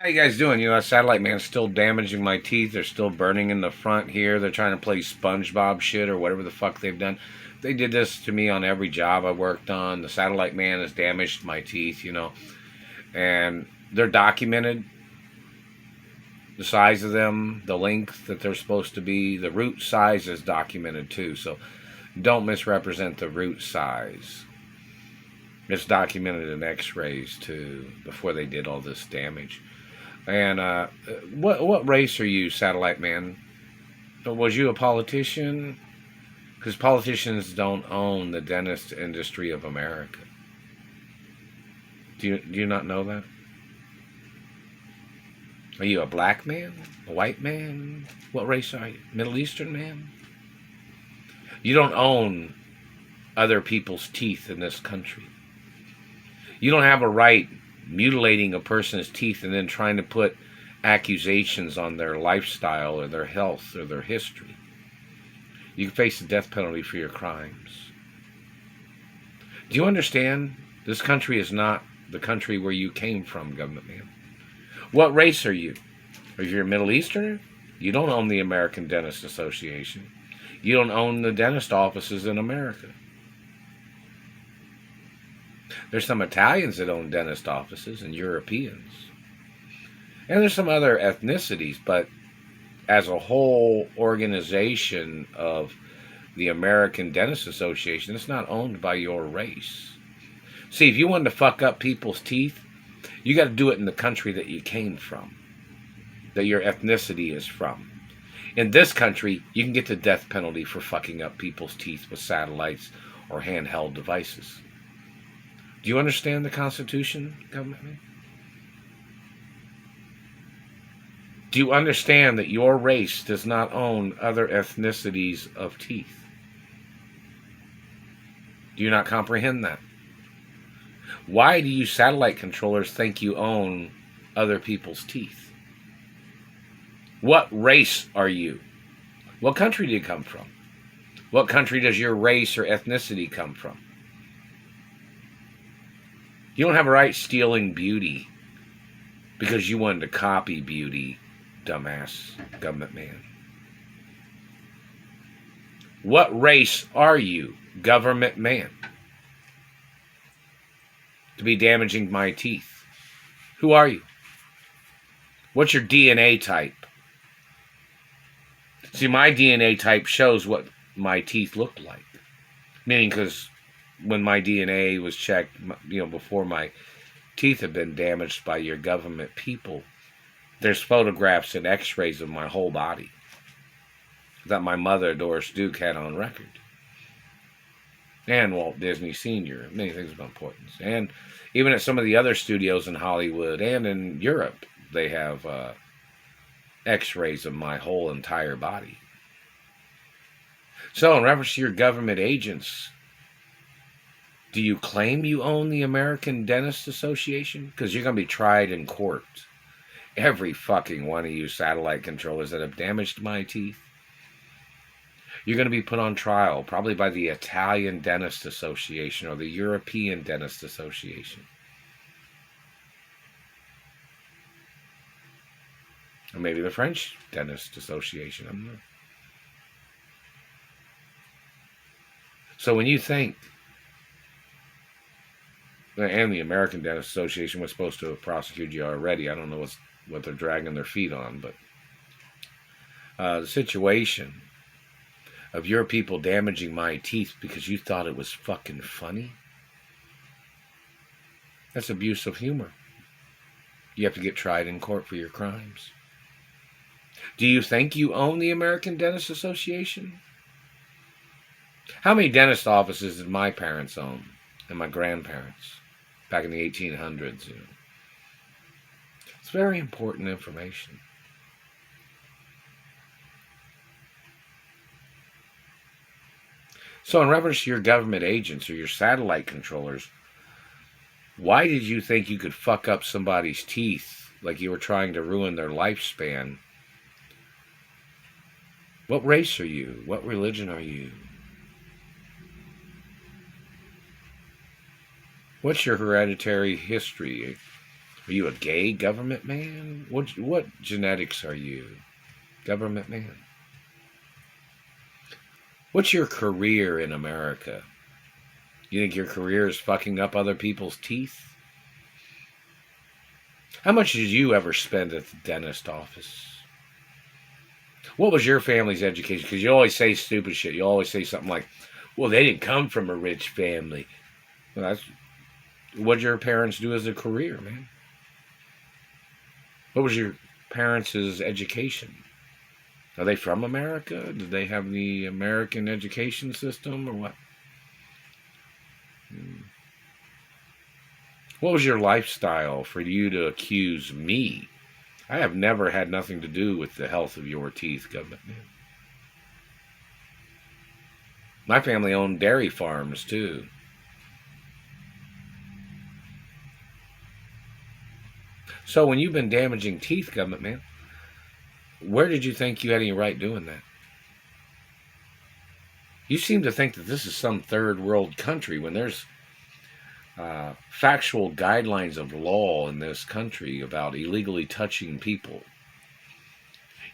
How you guys doing? You know, that satellite man's still damaging my teeth. They're still burning in the front here. They're trying to play SpongeBob shit or whatever the fuck they've done. They did this to me on every job I worked on. The satellite man has damaged my teeth, you know. And they're documented. The size of them, the length that they're supposed to be. The root size is documented too. So don't misrepresent the root size. It's documented in x-rays too before they did all this damage. And what race are you, satellite man? Was you a politician? Because politicians don't own the dentist industry of America. Do you not know that? Are you a black man? A white man? What race are you? Middle Eastern man? You don't own other people's teeth in this country. You don't have a right mutilating a person's teeth and then trying to put accusations on their lifestyle or their health or their history. You can face the death penalty for your crimes. Do you understand? This country is not the country where you came from, government man. What race are you? If you're a Middle Easterner, you don't own the American Dentist Association. You don't own the dentist offices in America. There's some Italians that own dentist offices and Europeans. And there's some other ethnicities, but as a whole organization of the American Dentist Association, it's not owned by your race. See, if you wanted to fuck up people's teeth, you got to do it in the country that you came from, that your ethnicity is from. In this country, you can get the death penalty for fucking up people's teeth with satellites or handheld devices. Do you understand the Constitution, government man? Do you understand that your race does not own other ethnicities of teeth? Do you not comprehend that? Why do you satellite controllers think you own other people's teeth? What race are you? What country do you come from? What country does your race or ethnicity come from? You don't have a right stealing beauty because you wanted to copy beauty, dumbass government man. What race are you, government man, to be damaging my teeth? Who are you? What's your DNA type? See, my DNA type shows what my teeth look like. Meaning, because when my DNA was checked, you know, before my teeth had been damaged by your government people, there's photographs and x-rays of my whole body that my mother, Doris Duke, had on record. And Walt Disney Sr., many things of importance. And even at some of the other studios in Hollywood and in Europe, they have x-rays of my whole entire body. So in reference to your government agents, do you claim you own the American Dentist Association? Because you're going to be tried in court. Every fucking one of you satellite controllers that have damaged my teeth, you're going to be put on trial, probably by the Italian Dentist Association or the European Dentist Association. Or maybe the French Dentist Association. I don't know. So when you think, and the American Dentist Association was supposed to have prosecuted you already. I don't know what they're dragging their feet on, but the situation of your people damaging my teeth because you thought it was fucking funny, that's abuse of humor. You have to get tried in court for your crimes. Do you think you own the American Dentist Association? How many dentist offices did my parents own and my grandparents back in the 1800s? You know? It's very important information. So in reference to your government agents or your satellite controllers, why did you think you could fuck up somebody's teeth like you were trying to ruin their lifespan? What race are you? What religion are you? What's your hereditary history? Are you a gay government man? What genetics are you? Government man? What's your career in America? You think your career is fucking up other people's teeth? How much did you ever spend at the dentist office? What was your family's education? Because you always say stupid shit. You always say something like, well, they didn't come from a rich family. Well, that's what your parents do as a career, man. What was your parents' education? Are they from America? Did they have the American education system or what? What was your lifestyle for you to accuse me? I have never had nothing to do with the health of your teeth, government man. My family owned dairy farms, too. So when you've been damaging teeth, government man, where did you think you had any right doing that? You seem to think that this is some third world country when there's factual guidelines of law in this country about illegally touching people,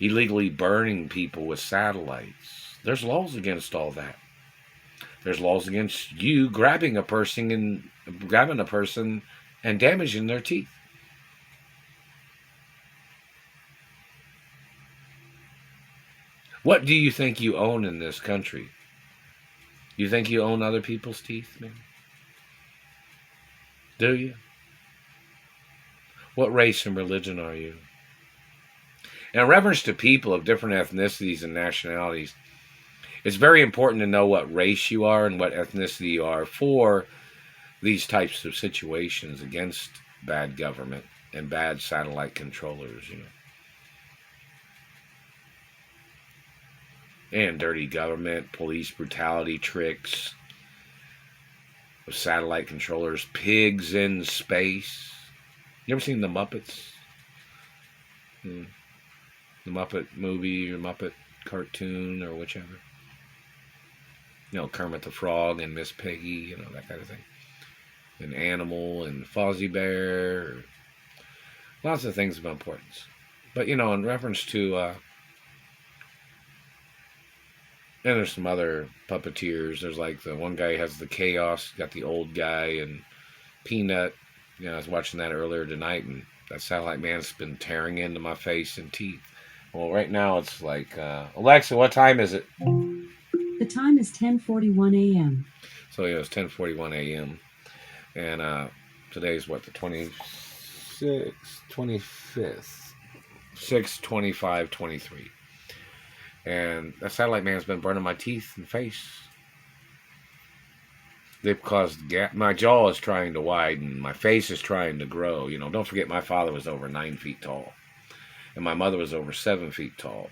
illegally burning people with satellites. There's laws against all that. There's laws against you grabbing a person and damaging their teeth. What do you think you own in this country? You think you own other people's teeth, man? Do you? What race and religion are you? In reference to people of different ethnicities and nationalities, it's very important to know what race you are and what ethnicity you are for these types of situations against bad government and bad satellite controllers, And dirty government, police brutality tricks, satellite controllers, pigs in space. You ever seen the Muppets? The Muppet movie or Muppet cartoon or whichever. Kermit the Frog and Miss Piggy, that kind of thing. And Animal and Fozzie Bear. Lots of things of importance. But, in reference to, and there's some other puppeteers. There's like the one guy has the Chaos, got the old guy, and Peanut. I was watching that earlier tonight, and that satellite man's been tearing into my face and teeth. Well, right now it's like, Alexa, what time is it? The time is 10:41 a.m. So, it's 10:41 a.m. And today's what, the 25th? 6/25/23. And that satellite man's been burning my teeth and face. They've caused my jaw is trying to widen. My face is trying to grow. Don't forget my father was over 9 feet tall. And my mother was over 7 feet tall.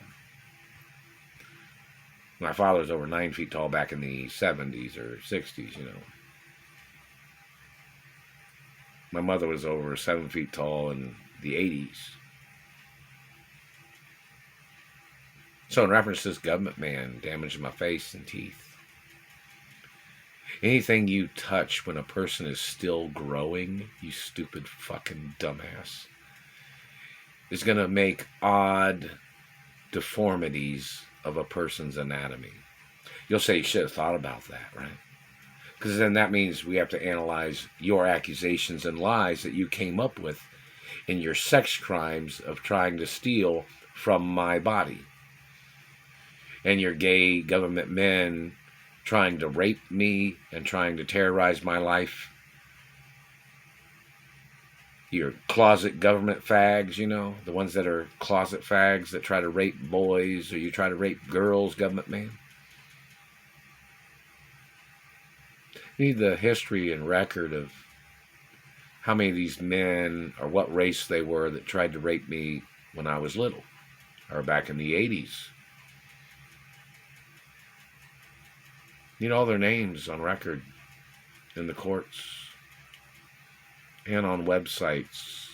My father was over 9 feet tall back in the 70s or 60s, My mother was over 7 feet tall in the 80s. So in reference to this government man damaging my face and teeth, anything you touch when a person is still growing, you stupid fucking dumbass, is going to make odd deformities of a person's anatomy. You'll say you should have thought about that, right? Because then that means we have to analyze your accusations and lies that you came up with in your sex crimes of trying to steal from my body. And your gay government men trying to rape me and trying to terrorize my life. Your closet government fags, the ones that are closet fags that try to rape boys, or you try to rape girls, government man. You need the history and record of how many of these men or what race they were that tried to rape me when I was little or back in the 80s. Need all their names on record in the courts and on websites.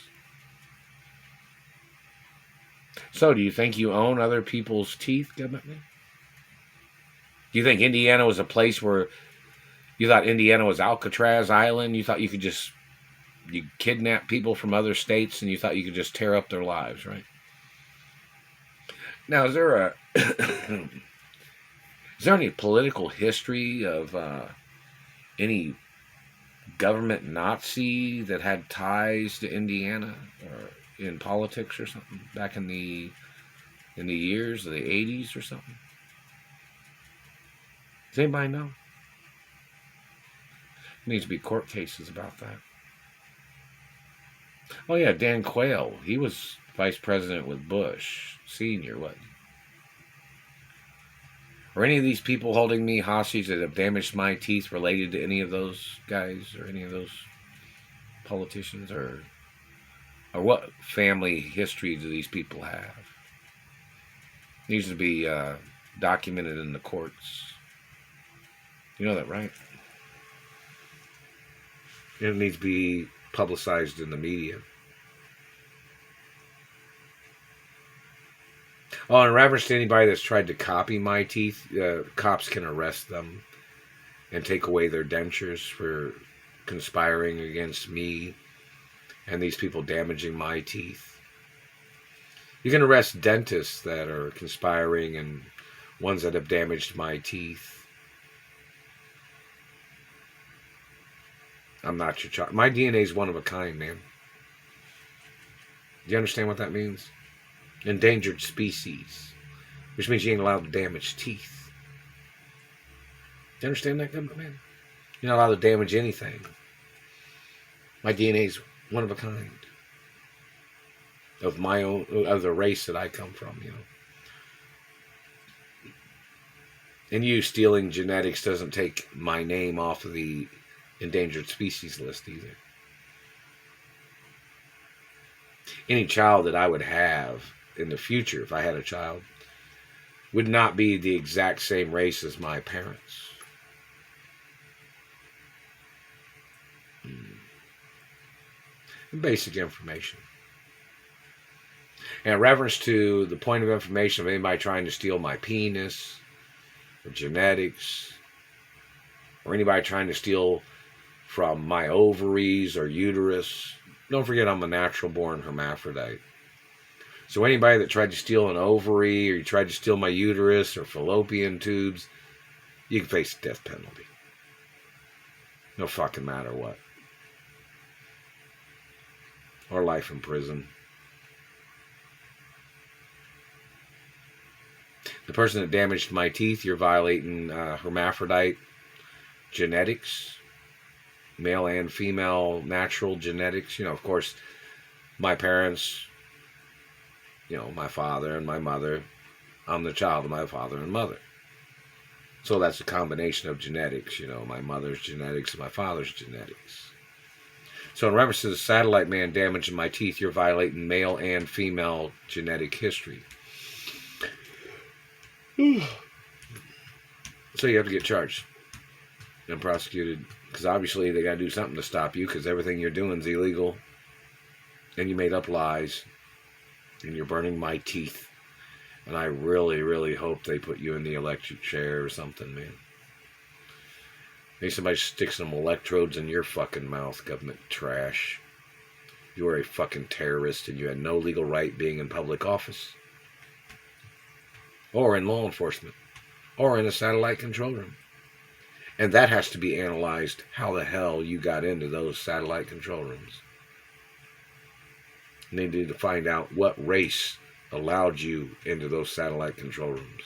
So, do you think you own other people's teeth, government man? Do you think Indiana was a place where you thought Indiana was Alcatraz Island? You thought you could just you kidnap people from other states and you thought you could just tear up their lives, right? Now, is there any political history of any government Nazi that had ties to Indiana or in politics or something back in the years of the 80s or something? Does anybody know? There needs to be court cases about that. Oh yeah, Dan Quayle. He was vice president with Bush Senior, what? Are any of these people holding me hostage that have damaged my teeth related to any of those guys or any of those politicians, or what family history do these people have? It needs to be documented in the courts. You know that, right? It needs to be publicized in the media. Oh, in reference to anybody that's tried to copy my teeth, cops can arrest them and take away their dentures for conspiring against me and these people damaging my teeth. You can arrest dentists that are conspiring and ones that have damaged my teeth. I'm not your child. My DNA is one of a kind, man. Do you understand what that means? Endangered species, which means you ain't allowed to damage teeth. Do you understand that, good man? You're not allowed to damage anything. My DNA is one of a kind. Of my own, of the race that I come from, you know. And you stealing genetics doesn't take my name off of the endangered species list either. Any child that I would have in the future, if I had a child, would not be the exact same race as my parents. Basic information. And in reference to the point of information of anybody trying to steal my penis or genetics, or anybody trying to steal from my ovaries or uterus, don't forget I'm a natural born hermaphrodite. So anybody that tried to steal an ovary, or you tried to steal my uterus or fallopian tubes, you can face the death penalty. No fucking matter what. Or life in prison. The person that damaged my teeth, you're violating hermaphrodite genetics. Male and female natural genetics. You know, of course, my parents, you know, my father and my mother, I'm the child of my father and mother. So that's a combination of genetics, you know, my mother's genetics and my father's genetics. So in reference to the satellite man damaging my teeth, you're violating male and female genetic history. So you have to get charged and prosecuted, because obviously they got to do something to stop you, because everything you're doing is illegal, and you made up lies, and you're burning my teeth. And I really, really hope they put you in the electric chair or something, man. Maybe somebody sticks some electrodes in your fucking mouth, government trash. You are a fucking terrorist, and you had no legal right being in public office, or in law enforcement, or in a satellite control room. And that has to be analyzed, how the hell you got into those satellite control rooms. They need to find out what race allowed you into those satellite control rooms.